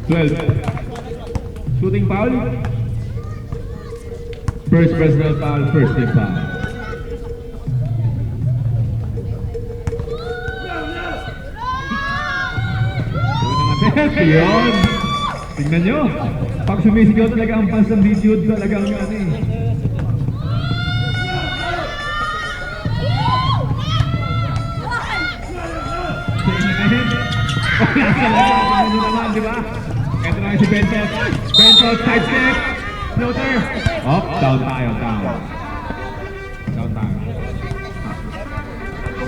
12. Shooting foul. First personal foul, first team foul. Yun. Tingnan nyo. Pag sumisigaw talaga ang fans ng video, talaga ang ano eh. Wala talaga. Ano naman, di ba? Ito na si Bentot. Bentot, side step. Floater. Up, down tayo, down. Down tayo.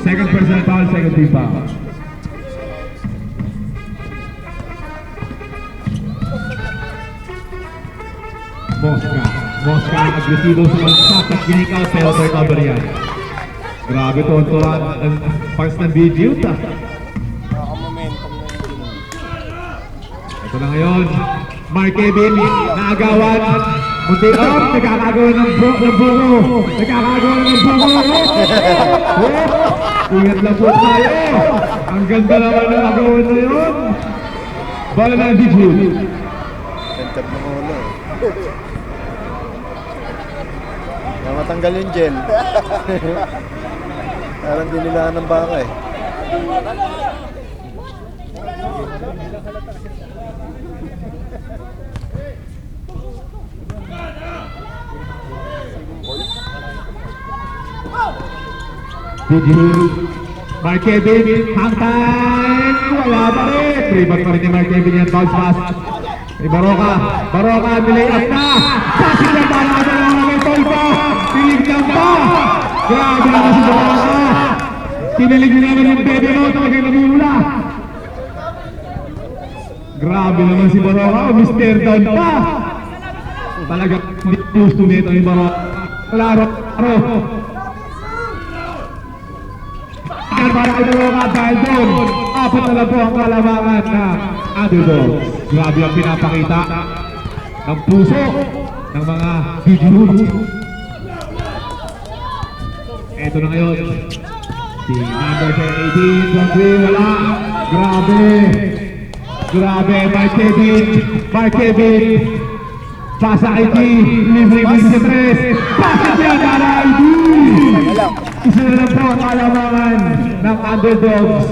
Second personal foul, second team foul. Mosca, agresibo sumalsak at ginikaw, pero recover yan. Grabe tonturan ang fans ng video. Ito na ngayon, Mark Kevin, naagawan. Munti up, nagkakagawa ng bungo. Nagkakagawa ng bungo. Ingat lang po tayo. Ang ganda naman ng nagawa na yun. Bala na ang video. Center ng ulo. Matanggal yung gel. Parang dinilaan ng baka eh. Mark Kevin, hang time! Wala pa rin! Rebound pa rin ni Mark Kevin yan, bounce pass. May Baroka, nilay up na! Passing na ba natin ang aming Tolpa! Pilig lang ba? Grabe naman si Baroka! Kinilig niya naman yung bebe mo, talagang namumula! Grabe naman si Baroka, Mr. Down pa! Talagang hindi gusto nito yung Baroka. Klaro! Para kay Baroka dahil doon, apat na lang po ang kalamangan na underdog. Grabe ang pinapakita ng puso ng mga video. Eto na ngayon, si number 18, wala. Grabe, Mark Kevin. Pasa kay G, libre mo si Tres. Pasa siya para ID. Isa na lang po ang kalamangan ng underdogs.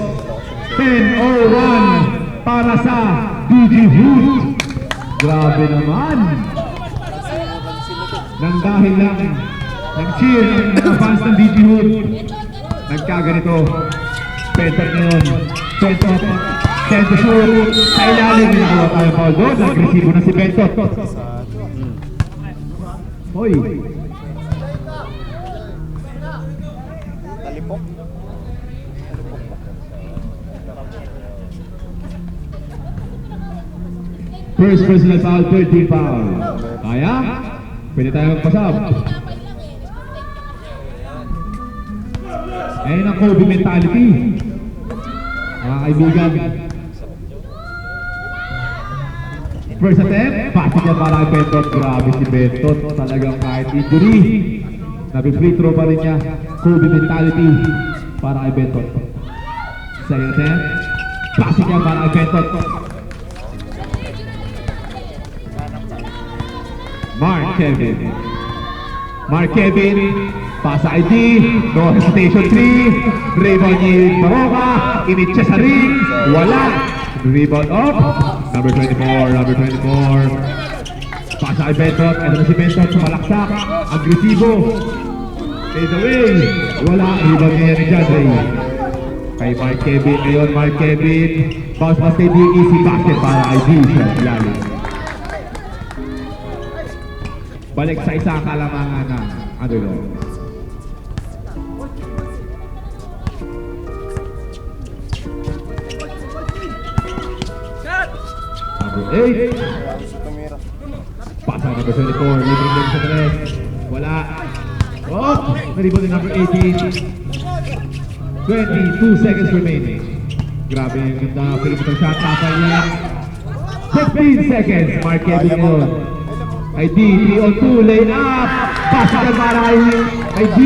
10-01 para sa DG Hood. Grabe naman. Nang dahil lang ng cheer ng mga fans ng DG Hood, nagkaganito. Pentot ngayon. Pentot. Send to shoot. Sa ilalim na nakawa tayo foul doon. Agresibo na si Pentot. Hoy. Talipok. First personal foul, third team foul. Kaya? Pwede tayo magpasab. Ayan ang Kobe mentality. Mga kaibigan. First attempt, passing niya para kay Bentot. Grabe si Bentot. Talagang kahit injury, nabi-free throw pa rin niya. Kobe mentality para kay Bentot. Second attempt, passing niya para kay Bentot. Mark Kevin, pasa ID, no hesitation 3, rebound ni Baroka, initcha sa ring, wala, rebound up, number 24, pasa kay Bentot, ito na si Bentot, sumalaksak, agresibo, fade away, wala, rebound niya ni John Ray, kay Mark Kevin, ngayon Mark Kevin, bounce pass kay easy basket para ID sa ilalim. Balik sa isa kalamangan na underdog. Number 8. Pasa number 24. Libreng lang sa tres. Wala. Oh! Naribot yung number 18. 22 seconds remaining. Grabe yung ganda. Pilipitan shot. Tapay niya. 15 seconds. Mark Kevin yun. ID, 3 on 2, lay up! Pasok yan para kay ID.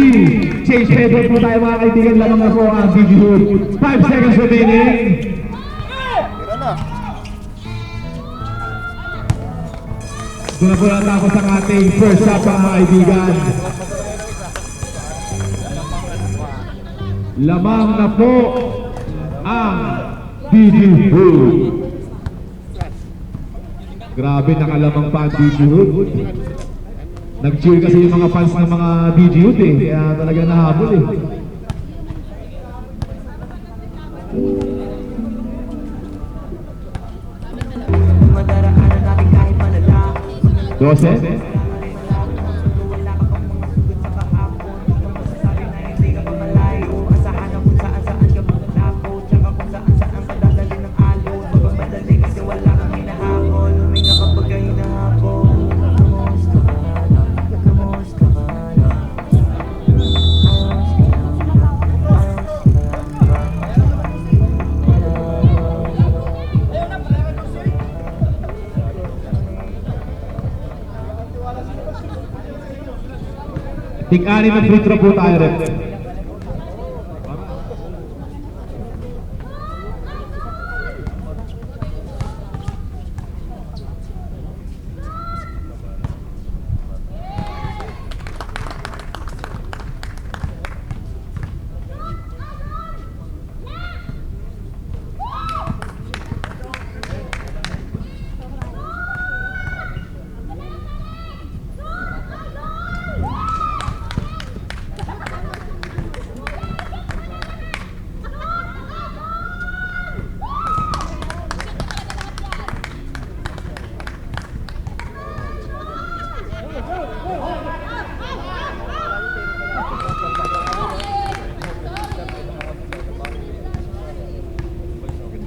Change header po tayo mga kaibigan. Lamang na po ang DG Hood. 5 seconds remaining. Tira na. Doon na po natapos ang ating first half mga kaibigan. Lamang na po ang DG Hood. Grabe, nakalamang pa ang DG Hood. Nag-cheer kasi yung mga fans ng mga DG Hood eh. Kaya talaga nahabol eh. Madaraanan natin kahit malala. 12. Wala ka pang mga sugat sa kahapon. Ikaw masasabi na hindi ka pa malayo. Asahan na kung saan saan ka magtapo. Tsaka kung saan saan ka dadalhin ng alo. Magmamadali kasi wala kang hinahabol. Huminga kapag ka hinahabol. Kamusta ka na? Kamusta ka na? Tig-anim na free throw po tayo rin.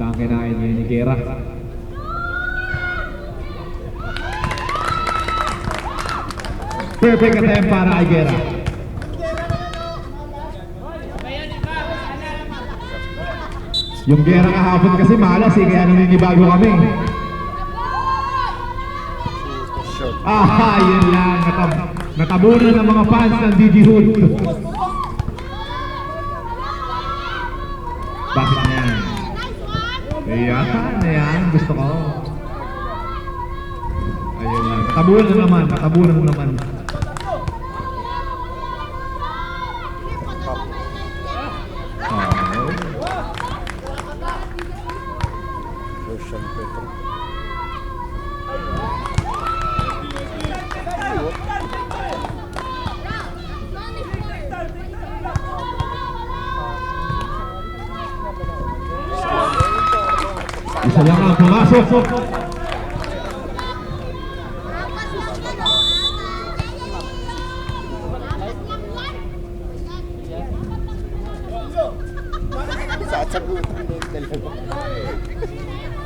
Ang kinain niya ni Gera. Perfect attempt para kay Gera. Yung Gera kahapon kasi malas eh, kaya naninibago kami. Short. Yun lang. Natabunan ng mga fans ng DG Hood. Bakit na yan? Ayan, gusto ko. Ayun lang. Katabunan na naman. Ocean Petro. Isa lang ang pumasok.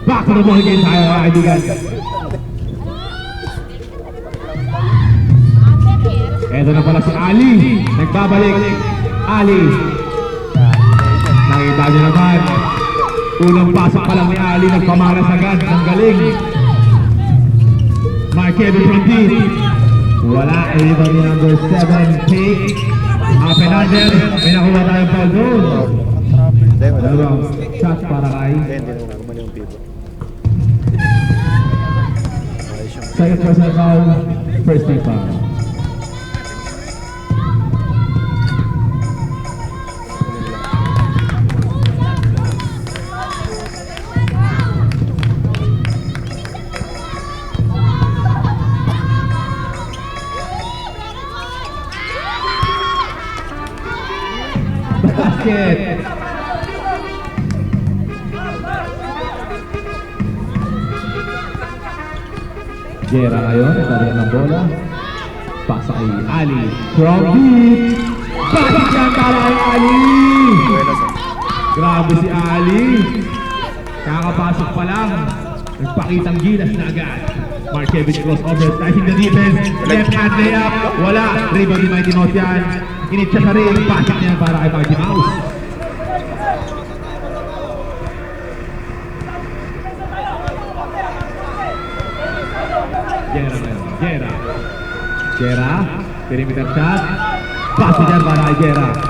Back to the ball game tayo mga kaibigan. Eto na pala si Ali. Nagbabalik. Ali. Nakita niyo naman. Unang pasok pa lang ni Ali, nagpamalas agad. Ang galing. Markevin from deep. Wala. Rebound ni number 7. Take. Up and under. May nakuha tayong foul zone. Hindi, wala. Dalawang shot para kay Hindi na naman yung people. Ayos yung second personal foul. First team foul. Basket. Gera ngayon, nagdadala ng bola. Pasa kay Ali. From deep. Bakit yan para kay Ali? Buenas, ah. Grabe si Ali. Kakapasok pa lang. Nagpakitang gilas na agad. Markevich crossover. Sliding the defense. Left hand layup. Wala. Rebound ni Mighty Mouse yan. Init siya sa ring. Pasok niya para kay Mighty Mouse. Gera ngayon. Gera. Perimeter shot. Pass dyan para kay Gera.